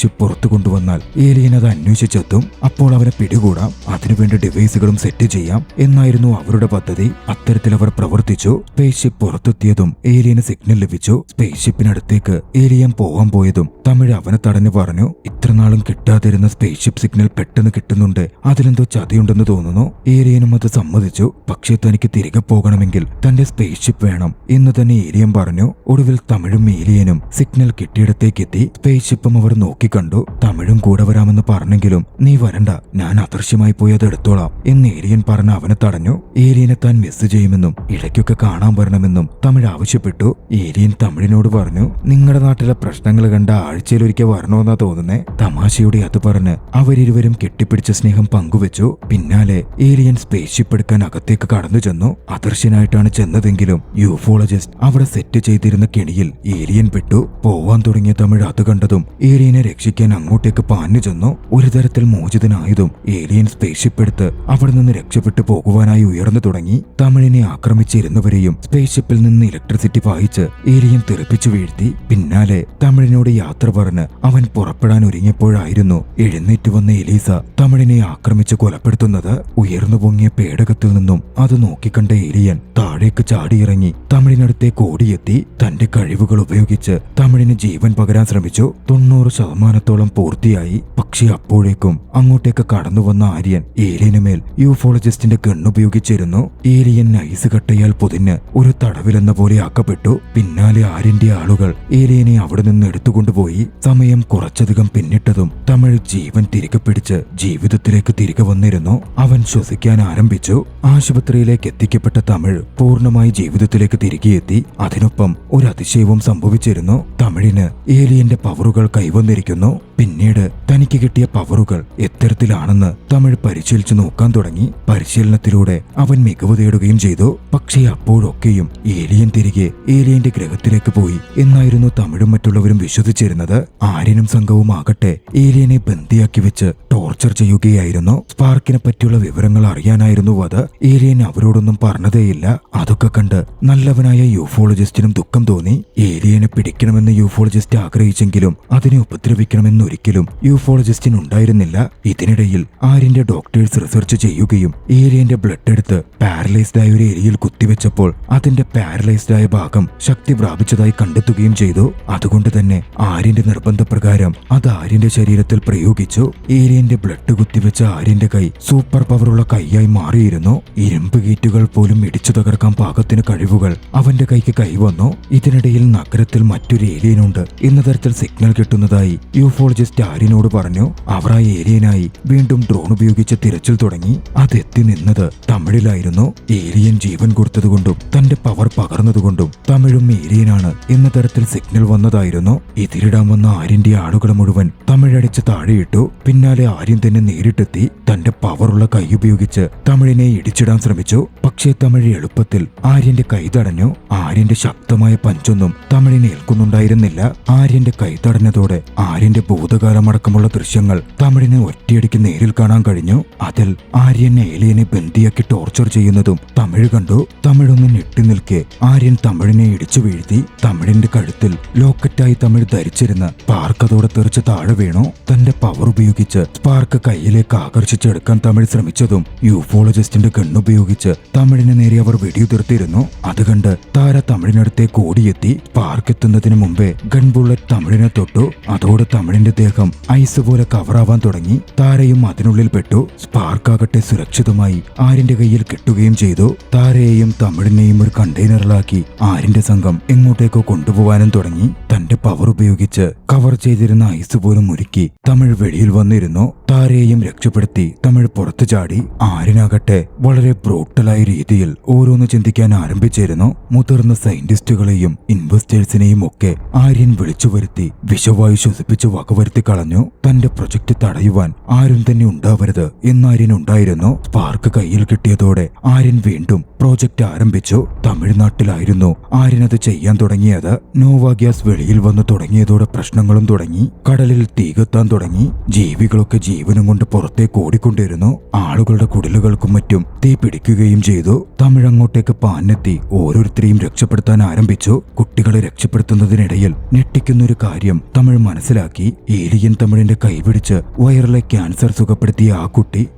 ഷിപ്പ് പുറത്തു കൊണ്ടുവന്നാൽ ഏലിയൻ അത് അന്വേഷിച്ചെത്തും. അപ്പോൾ അവനെ പിടികൂടാം, അതിനുവേണ്ട ഡിവൈസുകളും സെറ്റ് ചെയ്യാം എന്നായിരുന്നു അവരുടെ പദ്ധതി. അത്തരത്തിൽ അവർ പ്രവർത്തിച്ചു. സ്പേസ് ഷിപ്പ് പുറത്തെത്തിയതും ഏലിയന് സിഗ്നൽ ലഭിച്ചു. സ്പേസ് ഷിപ്പിനടുത്തേക്ക് ഏലിയൻ പോകാൻ പോയതും തമിഴ് അവനെ തടഞ്ഞു പറഞ്ഞു, ഇത്രനാളും കിട്ടാതിരുന്ന സ്പേസ് ഷിപ്പ് സിഗ്നൽ പെട്ടെന്ന് കിട്ടുന്നുണ്ട്, അതിലെന്തോ ചതിയുണ്ടെന്ന് തോന്നുന്നു. ഏലിയനും അത് സമ്മതിച്ചു. പക്ഷേ തനിക്ക് തിരികെ പോകണമെങ്കിൽ തന്റെ സ്പേസ് ഷിപ്പ് വേണം എന്ന് തന്നെ ഏലിയൻ പറഞ്ഞു. ഒടുവിൽ തമിഴും ഏലിയനും സിഗ്നൽ കിട്ടിയിടത്തേക്കെത്തി. സ്പേസ് ഷിപ്പും അവർ നോക്കിക്കണ്ടു. തമിഴും കൂടെ വരാമെന്ന് പറഞ്ഞെങ്കിലും നീ വരണ്ട, ഞാൻ അദൃശ്യമായി പോയി അത് എടുത്തോളാം എന്ന് ഏലിയൻ പറഞ്ഞ് അവനെ തടഞ്ഞു. ഏലിയനെ താൻ മിസ് ചെയ്യുമെന്നും ഇടയ്ക്കൊക്കെ കാണാൻ വരണമെന്നും തമിഴ് ആവശ്യപ്പെട്ടു. ഏലിയൻ തമിഴിനോട് പറഞ്ഞു, നിങ്ങളുടെ നാട്ടിലെ പ്രശ്നങ്ങൾ കണ്ട ആഴ്ചയിലൊരിക്കൽ വരണമെന്നാ തോന്നുന്നേ. തമാശയോടെ അത് പറഞ്ഞ് അവരിരുവരും കെട്ടിപ്പിടിച്ച സ്നേഹം പങ്കുവെച്ചു. പിന്നാലെ ഏലിയൻ സ്പേസ് ഷിപ്പ് എടുക്കാൻ അകത്തേക്ക് കടന്നു ചെന്നു. അദൃശ്യനായിട്ടാണ് ചെന്നതെങ്കിലും യൂഫോളജിസ്റ്റ് അവിടെ സെറ്റ് ചെയ്തിരുന്ന കെണിയിൽ ഏലിയൻ പെട്ടു. പോവാൻ തുടങ്ങിയ തമിഴ് അത് കണ്ടതും ഏലിയനെ രക്ഷിക്കാൻ അങ്ങോട്ടേക്ക് പാഞ്ഞു ചെന്നു. ഒരു തരത്തിൽ മോചിതനായതും ഏലിയൻ സ്പേസ് ഷിപ്പ് എടുത്ത് അവിടെ നിന്ന് രക്ഷപ്പെട്ടു പോകുവാനായി ഉയർന്നു തുടങ്ങി. തമിഴിനെ ആക്രമിച്ചിരുന്നവരെയും സ്പേസ് ഷിപ്പിൽ നിന്ന് ഇലക്ട്രിസിറ്റി പായിച്ച് ഏലിയൻ തെറിപ്പിച്ചു വീഴ്ത്തി. പിന്നാലെ തമിഴിനോട് യാത്ര പറഞ്ഞ് അവൻ പുറപ്പെടാൻ ഒരുങ്ങിയപ്പോഴായിരുന്നു എഴുന്നേറ്റ് വന്ന എലീസ തമിഴിനെ ആക്രമിച്ച് കൊലപ്പെടുത്തുന്നത്. ഉയർന്നു പൊങ്ങിയ പേടകത്തിൽ നിന്നും അത് നോക്കിക്കണ്ട ഏലിയൻ താഴേക്ക് ചാടിയിറങ്ങി തമിഴിനടുത്തേക്ക് ഓടിയെത്തി. തന്റെ കഴിവുകൾ ഉപയോഗിച്ച് തമിഴിന് ജീവൻ പകരാൻ ശ്രമിച്ചു. 90% പൂർത്തിയായി. പക്ഷേ അപ്പോഴേക്കും അങ്ങോട്ടേക്ക് കടന്നു വന്ന ആര്യൻ ഏലിയനുമേൽ യൂഫോളജിസ്റ്റിന്റെ ഗണ്ണുപയോഗിച്ചിരുന്നു. ഏലിയൻ നൈസ് കട്ടയാൽ പൊതിഞ്ഞ് ഒരു തടവിലെന്ന പോലെ ആക്കപ്പെട്ടു. പിന്നാലെ ആര്യന്റെ ആളുകൾ ഏലിയനെ അവിടെ നിന്ന് എടുത്തുകൊണ്ടുപോയി. സമയം കുറച്ചധികം പിന്നിട്ടതും തമിഴ് ജീവൻ തിരികെ പിടിച്ച് ജീവിതത്തിലേക്ക് തിരികെ വന്നിരുന്നു. അവൻ ശ്വസിക്കാൻ ആരംഭിച്ചു. ആശുപത്രിയിലേക്ക് എത്തിക്കപ്പെട്ട തമിഴ് പൂർണ്ണമായി ജീവിതത്തിലേക്ക് തിരികെ എത്തി. അതിനൊപ്പം ഒരു അതിശയവും സംഭവിച്ചിരുന്നു. തമിഴിന് ഏലിയന്റെ പവറുകൾ കൈവന്നിരിക്കുന്നു. പിന്നീട് തനിക്ക് കിട്ടിയ പവറുകൾ എത്തരത്തിലാണെന്ന് തമിഴ് പരിശീലിച്ചു നോക്കാൻ തുടങ്ങി. പരിശീലനത്തിലൂടെ അവൻ മികവ് തേടുകയും ചെയ്തു. പക്ഷേ അപ്പോഴൊക്കെയും ഏലിയൻ തിരികെ ഏലിയന്റെ ഗ്രഹത്തിലേക്ക് പോയി എന്നായിരുന്നു തമിഴും മറ്റുള്ളവരും വിശ്വസിച്ചിരുന്നത്. ആര്യനും സംഘവും ആകട്ടെ ഏലിയനെ ബന്ദിയാക്കി വെച്ച് ടോർച്ചർ ചെയ്യുകയായിരുന്നു. സ്പാർക്കിനെ പറ്റിയുള്ള വിവരങ്ങൾ അറിയാനായിരുന്നു അത്. ഏലിയൻ അവരോടൊന്നും പറഞ്ഞതേയില്ല. അതൊക്കെ കണ്ട് നല്ലവനായ യൂഫോളജിസ്റ്റിനും ദുഃഖം തോന്നി. ഏലിയനെ പിടിക്കണമെന്ന് യൂഫോളജിസ്റ്റ് ആഗ്രഹിച്ചെങ്കിലും അതിനെ ഉപദ്രവിക്കണമെന്നൊരിക്കലും യൂഫോളജിസ്റ്റിനുണ്ടായിരുന്നില്ല. ഇതിനിടയിൽ ആര്യന്റെ ഡോക്ടേഴ്സ് റിസർച്ച് ചെയ്യുകയും ഏലിയന്റെ ബ്ലഡ് എടുത്ത് പാരലൈസ്ഡ് ആയ ഒരു എലിയിൽ കുത്തിവെച്ചപ്പോൾ അതിന്റെ പാരലൈസ്ഡ് ആയ ഭാഗം ശക്തി പ്രാപിച്ചതായി കണ്ടെത്തുകയും ചെയ്തു. അതുകൊണ്ട് തന്നെ ആര്യന്റെ നിർബന്ധപ്രകാരം അത് ആര്യന്റെ ശരീരത്തിൽ പ്രയോഗിച്ചു. ഏലിയന്റെ ബ്ലഡ് കുത്തിവെച്ച ആര്യന്റെ കൈ സൂപ്പർ പവറുള്ള കൈയായി മാറിയിരുന്നു. ഇരുമ്പ് ഗേറ്റുകൾ പോലും ഇടിച്ചു തകർക്കാൻ പാകത്തിന് കഴിവുകൾ അവന്റെ കൈക്ക് കൈവന്നു. ഇതിനിടയിൽ നഗരത്തിൽ മറ്റൊരു ഏലിയനുണ്ട് എന്ന തരത്തിൽ സിഗ്നൽ കിട്ടുന്നതായി യൂഫോളജിസ്റ്റ് ആര്യനോട് പറഞ്ഞു. അവർ ആ ഏലിയനായി വീണ്ടും ഡ്രോൺ ഉപയോഗിച്ച് തിരച്ചിൽ തുടങ്ങി. അതെത്തി നിന്നത് തമിഴിലായിരുന്നു. ഏലിയൻ ജീവൻ കൊടുത്തതുകൊണ്ടും തന്റെ പവർ പകർന്നതുകൊണ്ടും തമിഴും ഏലിയനാണ് എന്ന തരത്തിൽ സിഗ്നൽ വന്നതായിരുന്നു. എതിരിടാൻ വന്ന ആര്യന്റെ ആളുകളെ മുഴുവൻ തമിഴടിച്ച് താഴെയിട്ടു. പിന്നാലെ ആര്യൻ തന്നെ നേരിട്ടെത്തി തന്റെ പവറുള്ള കൈ ഉപയോഗിച്ച് തമിഴിനെ ഇടിച്ചിടാൻ ശ്രമിച്ചു. പക്ഷെ പക്ഷേ തമിഴ് എളുപ്പത്തിൽ ആര്യന്റെ കൈ തടഞ്ഞു. ആര്യന്റെ ശക്തമായ പഞ്ചൊന്നും തമിഴിനെ ഏൽക്കുന്നുണ്ടായിരുന്നില്ല. ആര്യന്റെ കൈ തടഞ്ഞതോടെ ആര്യന്റെ ഭൂതകാലമടക്കമുള്ള ദൃശ്യങ്ങൾ തമിഴിനെ ഒറ്റയടിക്ക് നേരിൽ കാണാൻ കഴിഞ്ഞു. അതിൽ ആര്യൻ ഏലിയനെ ബന്ദിയാക്കി ടോർച്ചർ ചെയ്യുന്നതും തമിഴ് കണ്ടു. തമിഴൊന്ന് ഞെട്ടി നിൽക്കെ ആര്യൻ തമിഴിനെ ഇടിച്ചു വീഴ്ത്തി. തമിഴിന്റെ കഴുത്തിൽ ലോക്കറ്റായി തമിഴ് ധരിച്ചിരുന്ന സ്പാർക്ക് അതോടെ തെറിച്ച് താഴെ വീണു. തന്റെ പവർ ഉപയോഗിച്ച് സ്പാർക്ക് കയ്യിലേക്ക് ആകർഷിച്ചെടുക്കാൻ തമിഴ് ശ്രമിച്ചതും യൂഫോളജിസ്റ്റിന്റെ ഗണ്ണുപയോഗിച്ച് തമിഴിന് നേരെ അവർ വെടിയുതിർത്തിരുന്നു. അത് കണ്ട് താര തമിഴിനടുത്തേക്ക് ഓടിയെത്തി. സ്പാർക്ക് എത്തുന്നതിന് മുമ്പേ ഗൺ ബുള്ളറ്റ് തമിഴിനെ തൊട്ടു. അതോടെ തമിഴിന്റെ ദേഹം ഐസ് പോലെ കവറാവാൻ തുടങ്ങി. താരയും അതിനുള്ളിൽ പെട്ടു. സ്പാർക്കാകട്ടെ സുരക്ഷിതമായി ആര്യന്റെ കയ്യിൽ കിട്ടുകയും ചെയ്തു. താരയെയും തമിഴിനെയും ഒരു കണ്ടെയ്നറിലാക്കി ആര്യന്റെ സംഘം എങ്ങോട്ടേക്കോ കൊണ്ടുപോകാനും തുടങ്ങി. തന്റെ പവർ ഉപയോഗിച്ച് കവർ ചെയ്തിരുന്ന ഐസ് പോലും ഉരുക്കി തമിഴ് വെളിയിൽ വന്നിരുന്നു. താരയെയും രക്ഷപ്പെടുത്തി തമിഴ് പുറത്തു ചാടി. ആര്യനാകട്ടെ വളരെ ബ്രൂട്ടലായ രീതിയിൽ ഓരോന്ന് ചിന്തിക്കാൻ ആരംഭിച്ചിരുന്നു. മുതിർന്ന സയന്റിസ്റ്റുകളെയും ഇൻവെസ്റ്റേഴ്സിനെയും ഒക്കെ ആര്യൻ വിളിച്ചു വരുത്തി വിഷവായു ശ്വസിപ്പിച്ച് വകവരുത്തി കളഞ്ഞു. തന്റെ പ്രൊജക്ട് തടയുവാൻ ആരും തന്നെ ഉണ്ടാവരുത് എന്നാര്യൻ ഉണ്ടായിരുന്നു. സ്പാർക്ക് കയ്യിൽ കിട്ടിയതോടെ ആര്യൻ വീണ്ടും പ്രോജക്റ്റ് ആരംഭിച്ചു. തമിഴ്നാട്ടിലായിരുന്നു ആര്യൻ അത് ചെയ്യാൻ തുടങ്ങിയത്. നോവ ഗ്യാസ് വെളിയിൽ വന്നു തുടങ്ങിയതോടെ പ്രശ്നങ്ങളും തുടങ്ങി. കടലിൽ തീ കത്താൻ തുടങ്ങി. ജീവികളൊക്കെ ജീവനും കൊണ്ട് പുറത്തേക്ക് ഓടിക്കൊണ്ടിരുന്നു. ആളുകളുടെ കുടിലുകൾക്കും മറ്റും തീ പിടിക്കുകയും ചെയ്തു. തമിഴ് അങ്ങോട്ടേക്ക് പാഞ്ഞെത്തി ഓരോരുത്തരെയും രക്ഷപ്പെടുത്താൻ ആരംഭിച്ചു. കുട്ടികളെ രക്ഷപ്പെടുത്തുന്നതിനിടയിൽ ഞെട്ടിക്കുന്നൊരു കാര്യം തമിഴ് മനസ്സിലാക്കി. ഏലിയൻ തമിഴിന്റെ കൈപിടിച്ച് വയറിലെ ക്യാൻസർ സുഖപ്പെടുത്തിയ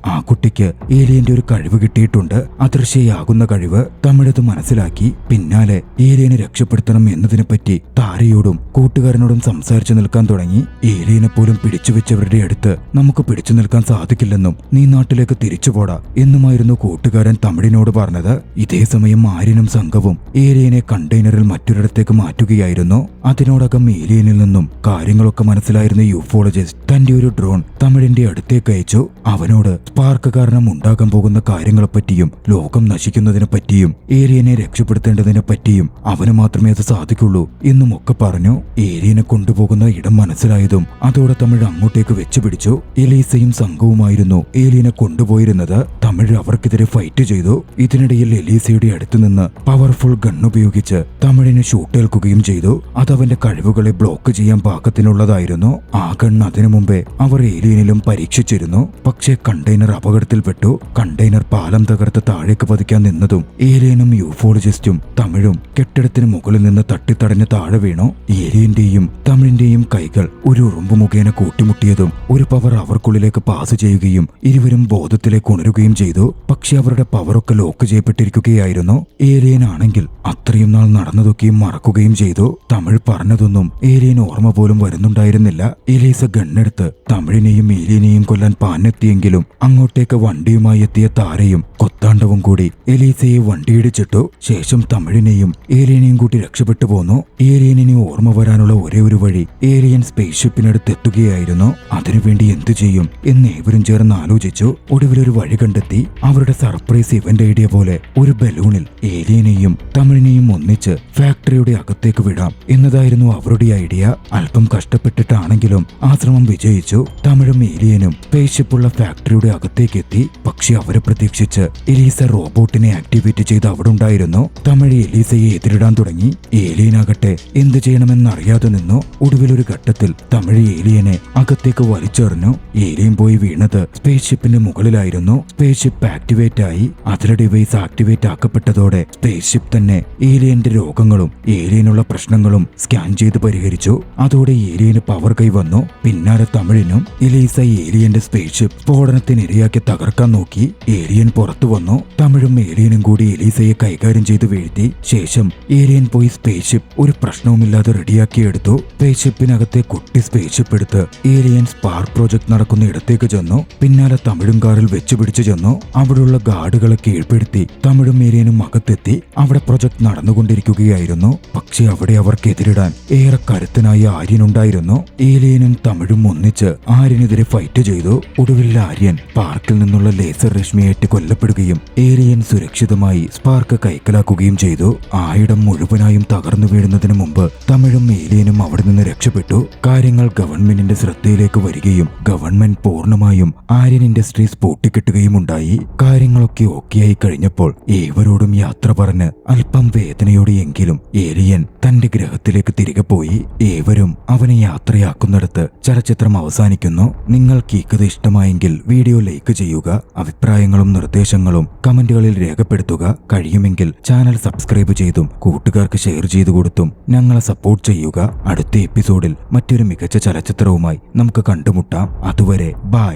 ആ കുട്ടിക്ക് ഏലിയന്റെ ഒരു കഴിവ് കിട്ടിയിട്ടുണ്ട്, അദൃശ്യയാകുന്ന കഴിവ്. തമിഴത് മനസ്സിലാക്കി. പിന്നാലെ ഏലിയനെ രക്ഷപ്പെടുത്തണം എന്നതിനെപ്പറ്റി താരയോടും കൂട്ടുകാരനോടും സംസാരിച്ചു നിൽക്കാൻ തുടങ്ങി. ഏലിയനെ പോലും പിടിച്ചു വെച്ചവരുടെ അടുത്ത് നമുക്ക് പിടിച്ചു നിൽക്കാൻ സാധിക്കില്ലെന്നും നീ നാട്ടിലേക്ക് തിരിച്ചുപോടാ എന്നുമായിരുന്നു കൂട്ടുകാരൻ തമിഴിനോട് പറഞ്ഞത്. ഇതേസമയം ആര്യനും സംഘവും ഏലിയനെ കണ്ടെയ്നറിൽ മറ്റൊരിടത്തേക്ക് മാറ്റുകയായിരുന്നു. അതിനോടകം ഏലിയനിൽ നിന്നും കാര്യങ്ങളൊക്കെ മനസ്സിലായിരുന്ന യൂഫോളജിസ്റ്റ് തന്റെ ഒരു ഡ്രോൺ തമിഴിന്റെ അടുത്തേക്ക് അയച്ചു. അവനോട് സ്പാർക്ക് കാരണം ഉണ്ടാകാൻ പോകുന്ന കാര്യങ്ങളെപ്പറ്റിയും ലോകം നശിക്കുന്നതിനെ പറ്റിയും ഏലിയനെ രക്ഷപ്പെടുത്തേണ്ടതിനെ പറ്റിയും അവന് മാത്രമേ അത് സാധിക്കുള്ളൂ എന്നും ഒക്കെ പറഞ്ഞു. ഏലിയനെ കൊണ്ടുപോകുന്ന ഇടം മനസ്സിലായതും അതോടെ തമിഴ് അങ്ങോട്ടേക്ക് വെച്ചുപിടിച്ചു. എലീസയും സംഘവുമായിരുന്നു ഏലിയനെ കൊണ്ടുപോയിരുന്നത്. തമിഴ് അവർക്കെതിരെ ഫൈറ്റ് ചെയ്തു. ഇതിനിടയിൽ എലീസയുടെ അടുത്തു നിന്ന് പവർഫുൾ ഗണ്ണുപയോഗിച്ച് തമിഴിന് ഷൂട്ടേൽക്കുകയും ചെയ്തു. അതവന്റെ കഴിവുകളെ ബ്ലോക്ക് ചെയ്യാൻ പാകത്തിനുള്ളതായിരുന്നു. ആ ഗണ്ണ് അതിനു മുമ്പേ അവർ ഏലിയനിലും പരീക്ഷിച്ചിരുന്നു. പക്ഷേ കണ്ടെയ്നർ അപകടത്തിൽപ്പെട്ടു. കണ്ടെയ്നർ പാലം തകർത്ത് താഴേക്ക് പതിക്കാൻ നിന്നതും ഏലിയനും യൂഫോളജിസ്റ്റും തമിഴും കെട്ടിടത്തിന് മുകളിൽ നിന്ന് തട്ടിത്തടഞ്ഞ് താഴെ വീണു. ഏലിയന്റെയും തമിഴിന്റെയും കൈകൾ ഒരു ഉറുമ്പ് മുഖേന കൂട്ടിമുട്ടിയതും ഒരു പവർ അവർക്കുള്ളിലേക്ക് പാസ് ചെയ്യുകയും ഇരുവരും ബോധത്തിലേക്ക് ഉണരുകയും ചെയ്തു. പക്ഷെ അവരുടെ പവറൊക്കെ ലോക്ക് ചെയ്യപ്പെട്ടിരിക്കുകയായിരുന്നു. ഏലിയൻ ആണെങ്കിൽ അത്രയും നാൾ നടന്നതൊക്കെയും മറക്കുകയും ചെയ്തു. തമിഴ് പറഞ്ഞതൊന്നും ഏലിയൻ ഓർമ്മ പോലും വരുന്നുണ്ടായിരുന്നില്ല. എലീസ ഗണ്ണെടുത്ത് തമിഴിനെയും ഏലിയനെയും കൊല്ലാൻ പാഞ്ഞെത്തിയെങ്കിലും അങ്ങോട്ടേക്ക് വണ്ടിയുമായി എത്തിയ താരയും കൊത്താണ്ടവും കൂടി എലീസയെ വണ്ടിയിടിച്ചിട്ടു. ശേഷം തമിഴിനെയും ഏലിയനെയും കൂട്ടി രക്ഷപ്പെട്ടു പോന്നു. ഏലിയനിനെ ഓർമ്മ വരാനുള്ള ഒരേ ഒരു വഴി ഏലിയൻ സ്പേസ് ഷിപ്പിനടുത്ത് എത്തുകയായിരുന്നു. അതിനുവേണ്ടി എന്തു ചെയ്യും എന്ന് ഏവരും ചേർന്ന് ആലോചിച്ചു. ഒടുവിലൊരു വഴി കണ്ടെത്തി. അവരുടെ സർപ്രൈസ് ഇവന്റ് ഐഡിയ പോലെ ഒരു ബലൂണിൽ ഏലിയനെയും തമിഴിനെയും ഒന്നിച്ച് ഫാക്ടറിയുടെ അകത്തേക്ക് വിടാം എന്നതായിരുന്നു അവരുടെ ഐഡിയ. അല്പം കഷ്ടപ്പെട്ടിട്ടാണെങ്കിലും ആ ശ്രമം വിജയിച്ചു. തമിഴും ഏലിയനും സ്പേസ് ഷിപ്പുള്ള ഫാക്ടറിയുടെ അകത്തേക്ക് എത്തി. പക്ഷെ അവരെ പ്രതീക്ഷിച്ച് എലീസ റോബോട്ടിനെ ആക്ടിവേറ്റ് ചെയ്ത് അവിടെ ഉണ്ടായിരുന്നു. തമിഴ് എലീസയെ എതിരിടാൻ തുടങ്ങി. ഏലിയനാകട്ടെ എന്ത് ചെയ്യണമെന്നറിയാതെ നിന്നു. ഒടുവിലൊരു ഘട്ടത്തിൽ തമിഴ് ഏലിയനെ അകത്തേക്ക് വലിച്ചെറിഞ്ഞു. ഏലിയൻ പോയി വീണത് സ്പേസ് ഷിപ്പിന്റെ മുകളിലായിരുന്നു. സ്പേസ് ഷിപ്പ് ആക്ടിവേറ്റ് ആയി. അതിലെ ഡിവൈസ് ആക്ടിവേറ്റ് ആക്കപ്പെട്ടതോടെ സ്പേസ് ഷിപ്പ് തന്നെ ഏലിയന്റെ രോഗങ്ങളും ഏലിയനുള്ള പ്രശ്നങ്ങളും സ്കാൻ ചെയ്ത് പരിഹരിച്ചു. അതോടെ ഏലിയന് പവർ കൈവന്നു. പിന്നാലെ തമിഴിനും എലീസ ഏലിയന്റെ സ്പേസ് ഷിപ്പ് സ്ഫോടനത്തിനിരയാക്കി തകർക്കാൻ നോക്കി. ഏലിയൻ പുറത്തു വന്നു. തമിഴും ഏലിയനും കൂടി എലീസയെ കൈകാര്യം ചെയ്ത് വീഴ്ത്തി. ശേഷം ഏലിയൻ പോയി സ്പേസ് ഷിപ്പ് ഒരു പ്രശ്നവുമില്ലാതെ റെഡിയാക്കിയെടുത്തു. സ്പേസ് ഷിപ്പിനകത്തെ കുട്ടി സ്പേസ് ഷിപ്പ് എടുത്ത് ഏലിയൻ സ്പാർക്ക് പ്രോജക്ട് നടക്കുന്ന ഇടത്തേക്ക് ചെന്നു. പിന്നാലെ തമിഴും കാറിൽ വെച്ചുപിടിച്ചു ചെന്നു. അവിടെയുള്ള ഗാർഡുകളെ കീഴ്പ്പെടുത്തി തമിഴും ഏലിയനും അകത്തെത്തി. അവിടെ പ്രൊജക്ട് നടന്നുകൊണ്ടിരിക്കുകയായിരുന്നു. പക്ഷെ അവിടെ അവർക്കെതിരിടാൻ ഏറെ കരുത്തനായ ആര്യനുണ്ടായിരുന്നു. ഏലിയനും തമിഴും ഒന്നിച്ച് ആര്യനെതിരെ ഫൈറ്റ് ചെയ്തു. ഒടുവിൽ ആര്യൻ പാർക്കിൽ നിന്നുള്ള ലേസർ രശ്മിയേറ്റ് കൊല്ലപ്പെടുകയും ഏലിയൻ സുരക്ഷിതമായി സ്പാർക്ക് കൈക്കലാക്കുകയും ചെയ്തു. ആയിടം മുഴുവനായും തകർന്നു വീഴുന്നതിന് മുമ്പ് തമിഴും ഏലിയനും അവിടെ നിന്ന് രക്ഷപ്പെട്ടു. കാര്യങ്ങൾ ഗവൺമെന്റിന്റെ ശ്രദ്ധയിലേക്ക് വരികയും ഗവൺമെന്റ് പൂർണ്ണമായും ആര്യൻ ഇൻഡസ്ട്രീസ് പൂട്ടിക്കെട്ടുകയും ഉണ്ടായി. ഉണ്ടായി. കാര്യങ്ങളൊക്കെ ഓക്കെയായി കഴിഞ്ഞപ്പോൾ ഏവരോടും യാത്ര പറഞ്ഞ് അല്പം വേദനയോടെയെങ്കിലും ഏലിയൻ തന്റെ ഗ്രഹത്തിലേക്ക് തിരികെ പോയി. ഏവരും അവനെ യാത്രയാക്കുന്നിടത്ത് ചലച്ചിത്രം അവസാനിക്കുന്നു. നിങ്ങൾക്ക് ഈ കഥ ഇഷ്ടമായെങ്കിൽ വീഡിയോ ലൈക്ക് ചെയ്യുക. അഭിപ്രായങ്ങളും നിർദ്ദേശങ്ങളും കമന്റുകളിൽ രേഖപ്പെടുത്തുക. കഴിയുമെങ്കിൽ ചാനൽ സബ്സ്ക്രൈബ് ചെയ്തും കൂട്ടുകാർക്ക് ഷെയർ ചെയ്തു കൊടുത്തും ഞങ്ങളെ സപ്പോർട്ട് ചെയ്യുക. അടുത്ത എപ്പിസോഡിൽ മറ്റൊരു മികച്ച ചലച്ചിത്രവുമായി നമുക്ക് കണ്ടുമുട്ടാം. അതുവരെ ബൈ.